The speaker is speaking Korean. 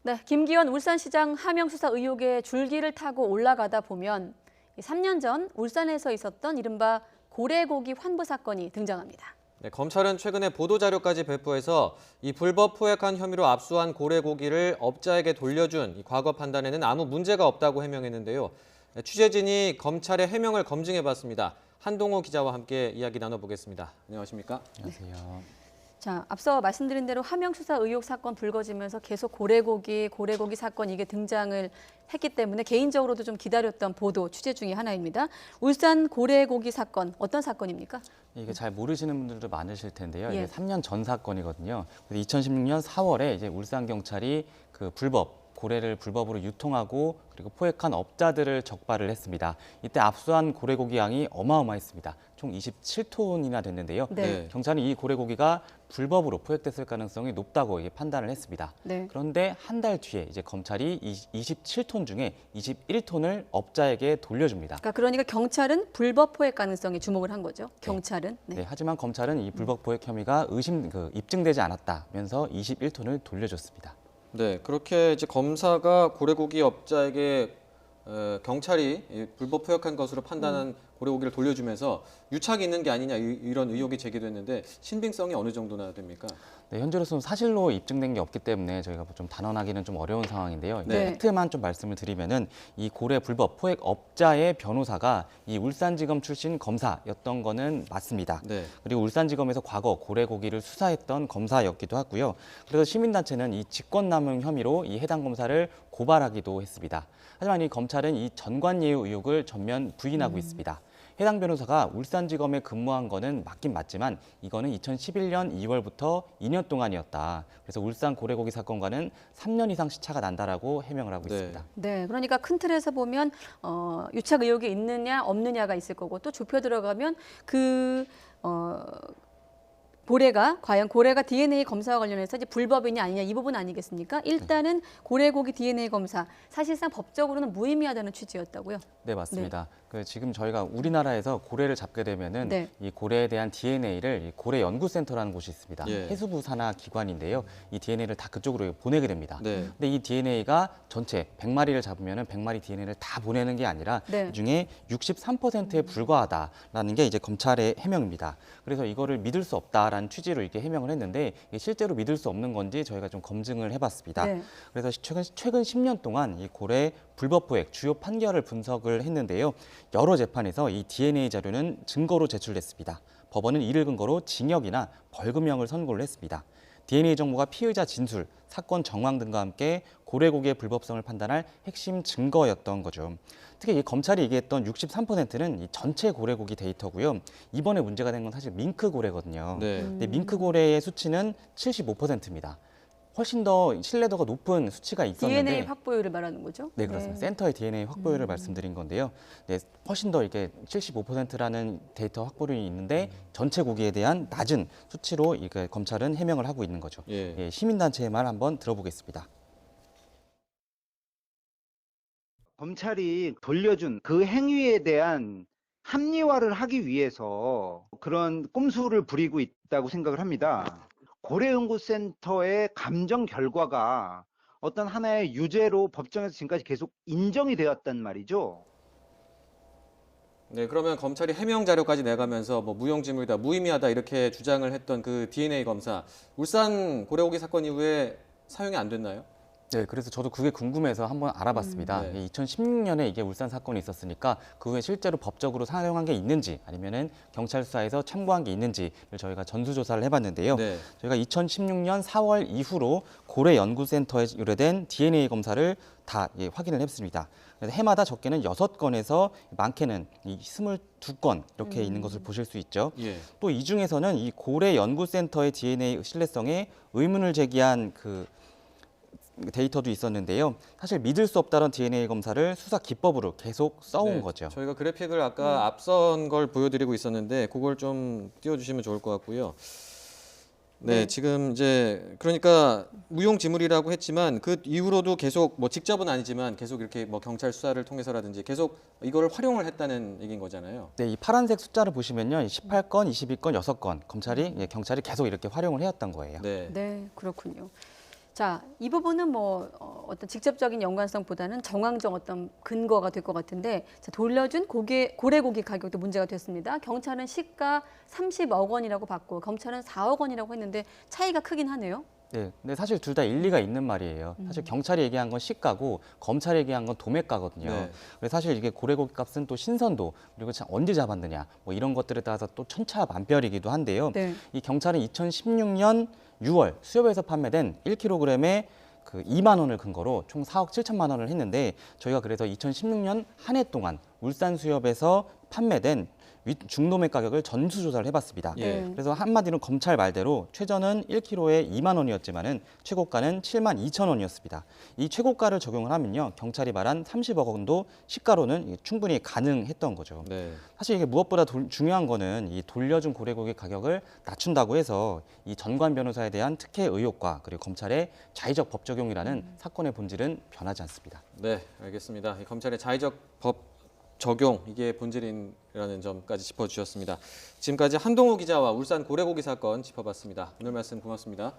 네, 김기현 울산시장 하명 수사 의혹의 줄기를 타고 올라가다 보면 3년 전 울산에서 있었던 이른바 고래고기 환부 사건이 등장합니다. 네, 검찰은 최근에 보도자료까지 배포해서 이 불법 포획한 혐의로 압수한 고래고기를 업자에게 돌려준 이 과거 판단에는 아무 문제가 없다고 해명했는데요. 네, 취재진이 검찰의 해명을 검증해봤습니다. 한동호 기자와 함께 이야기 나눠보겠습니다. 안녕하십니까? 안녕하세요. 자, 앞서 말씀드린 대로 하명 수사 의혹 사건 불거지면서 계속 고래고기 사건 이게 등장을 했기 때문에 개인적으로도 좀 기다렸던 보도 취재 중에 하나입니다. 울산 고래고기 사건 어떤 사건입니까? 이게 잘 모르시는 분들도 많으실 텐데요. 예. 이게 3년 전 사건이거든요. 2016년 4월에 이제 울산 경찰이 그 고래를 불법으로 유통하고 그리고 포획한 업자들을 적발을 했습니다. 이때 압수한 고래고기 양이 어마어마했습니다. 총 27톤이나 됐는데요. 네. 경찰은 이 고래고기가 불법으로 포획됐을 가능성이 높다고 판단을 했습니다. 네. 그런데 한 달 뒤에 이제 검찰이 27톤 중에 21톤을 업자에게 돌려줍니다. 그러니까 경찰은 불법 포획 가능성에 주목을 한 거죠. 경찰은. 네, 하지만 검찰은 이 불법 포획 혐의가 입증되지 않았다면서 21톤을 돌려줬습니다. 네, 그렇게 이제 검사가 고래고기 업자에게 경찰이 불법 포획한 것으로 판단한 고래고기를 돌려주면서 유착이 있는 게 아니냐 이런 의혹이 제기됐는데 신빙성이 어느 정도나 됩니까? 네, 현재로서는 사실로 입증된 게 없기 때문에 저희가 좀 단언하기는 좀 어려운 상황인데요. 네. 팩트만 좀 말씀을 드리면은 이 고래 불법 포획 업자의 변호사가 이 울산지검 출신 검사였던 거는 맞습니다. 네. 그리고 울산지검에서 과거 고래고기를 수사했던 검사였기도 하고요. 그래서 시민단체는 이 직권남용 혐의로 이 해당 검사를 고발하기도 했습니다. 하지만 이 검찰은 이 전관예우 의혹을 전면 부인하고 있습니다. 해당 변호사가 울산지검에 근무한 거는 맞긴 맞지만 이거는 2011년 2월부터 2년 동안이었다. 그래서 울산 고래고기 사건과는 3년 이상 시차가 난다라고 해명을 하고 네. 있습니다. 네, 그러니까 큰 틀에서 보면 유착 의혹이 있느냐 없느냐가 있을 거고 또 좁혀 들어가면 과연 고래가 DNA 검사와 관련해서 이제 불법이냐 아니냐 이 부분 아니겠습니까? 일단은 고래고기 DNA 검사 사실상 법적으로는 무의미하다는 취지였다고요. 네, 맞습니다. 지금 저희가 우리나라에서 고래를 잡게 되면은 네. 이 고래에 대한 DNA를 이 고래 연구센터라는 곳이 있습니다. 예. 해수부 산하 기관인데요. 이 DNA를 다 그쪽으로 보내게 됩니다. 네. 근데 이 DNA가 전체 100마리를 잡으면은 100마리 DNA를 다 보내는 게 아니라 네. 그중에 63%에 불과하다라는 게 이제 검찰의 해명입니다. 그래서 이거를 믿을 수 없다라는 취지로 이렇게 해명을 했는데 이게 실제로 믿을 수 없는 건지 저희가 좀 검증을 해봤습니다. 네. 그래서 최근 10년 동안 이 고래 불법 포획 주요 판결을 분석을 했는데요. 여러 재판에서 이 DNA 자료는 증거로 제출됐습니다. 법원은 이를 근거로 징역이나 벌금형을 선고를 했습니다. DNA 정보가 피의자 진술, 사건 정황 등과 함께 고래고기의 불법성을 판단할 핵심 증거였던 거죠. 특히 이 검찰이 얘기했던 63%는 이 전체 고래고기 데이터고요. 이번에 문제가 된 건 사실 밍크 고래거든요. 네. 근데 밍크 고래의 수치는 75%입니다. 훨씬 더 신뢰도가 높은 수치가 있었는데 DNA 확보율을 말하는 거죠? 네, 그렇습니다. 센터의 DNA 확보율을 말씀드린 건데요. 네, 훨씬 더 이게 75%라는 데이터 확보율이 있는데 전체 고기에 대한 낮은 수치로 이게 검찰은 해명을 하고 있는 거죠. 예. 시민단체의 말 한번 들어보겠습니다. 검찰이 돌려준 그 행위에 대한 합리화를 하기 위해서 그런 꼼수를 부리고 있다고 생각을 합니다. 고래연구센터의 감정 결과가 어떤 하나의 유죄로 법정에서 지금까지 계속 인정이 되었단 말이죠. 네, 그러면 검찰이 해명 자료까지 내가면서 뭐 무용지물이다, 무의미하다 이렇게 주장을 했던 그 DNA 검사, 울산 고래고기 사건 이후에 사용이 안 됐나요? 네, 그래서 저도 그게 궁금해서 한번 알아봤습니다. 네. 2016년에 이게 울산 사건이 있었으니까 그 후에 실제로 법적으로 사용한 게 있는지 아니면은 경찰 수사에서 참고한 게 있는지를 저희가 전수조사를 해봤는데요. 네. 저희가 2016년 4월 이후로 고래연구센터에 의뢰된 DNA 검사를 다 확인을 했습니다. 그래서 해마다 적게는 6건에서 많게는 22건 이렇게 있는 것을 보실 수 있죠. 예. 또 이 중에서는 이 고래연구센터의 DNA 신뢰성에 의문을 제기한 그 데이터도 있었는데요. 사실 믿을 수 없다는 DNA 검사를 수사 기법으로 계속 써온 네, 거죠. 저희가 그래픽을 아까 앞선 걸 보여드리고 있었는데 그걸 좀 띄워주시면 좋을 것 같고요. 네, 지금 이제 그러니까 무용지물이라고 했지만 그 이후로도 계속 뭐 직접은 아니지만 계속 이렇게 뭐 경찰 수사를 통해서라든지 계속 이거를 활용을 했다는 얘기인 거잖아요. 네, 이 파란색 숫자를 보시면요. 18건, 22건, 6건 경찰이 계속 이렇게 활용을 해왔던 거예요. 네. 네, 그렇군요. 자, 이 부분은 어떤 직접적인 연관성보다는 정황적 어떤 근거가 될 것 같은데 자, 돌려준 고래고기 가격도 문제가 됐습니다. 경찰은 시가 30억 원이라고 봤고 검찰은 4억 원이라고 했는데 차이가 크긴 하네요. 네, 근데 사실 둘 다 일리가 있는 말이에요. 사실 경찰이 얘기한 건 시가고 검찰이 얘기한 건 도매가거든요. 네. 그래서 사실 이게 고래고기 값은 또 신선도 그리고 언제 잡았느냐 뭐 이런 것들에 따라서 또 천차만별이기도 한데요. 네. 이 경찰은 2016년 6월 수협에서 판매된 1kg에 그 2만 원을 근거로 총 4억 7천만 원을 했는데 저희가 그래서 2016년 한 해 동안 울산 수협에서 판매된 중도매 가격을 전수조사를 해봤습니다. 예. 그래서 한마디로 검찰 말대로 최저는 1kg에 2만 원이었지만은 최고가는 7만 2천 원이었습니다. 이 최고가를 적용을 하면요, 경찰이 말한 30억 원도 시가로는 충분히 가능했던 거죠. 네. 사실 이게 무엇보다 중요한 거는 이 돌려준 고래고기 가격을 낮춘다고 해서 이 전관 변호사에 대한 특혜 의혹과 그리고 검찰의 자의적 법 적용이라는 사건의 본질은 변하지 않습니다. 네, 알겠습니다. 이 검찰의 자의적 법 적용 이게 본질이라는 점까지 짚어주셨습니다. 지금까지 한동우 기자와 울산 고래고기 사건 짚어봤습니다. 오늘 말씀 고맙습니다.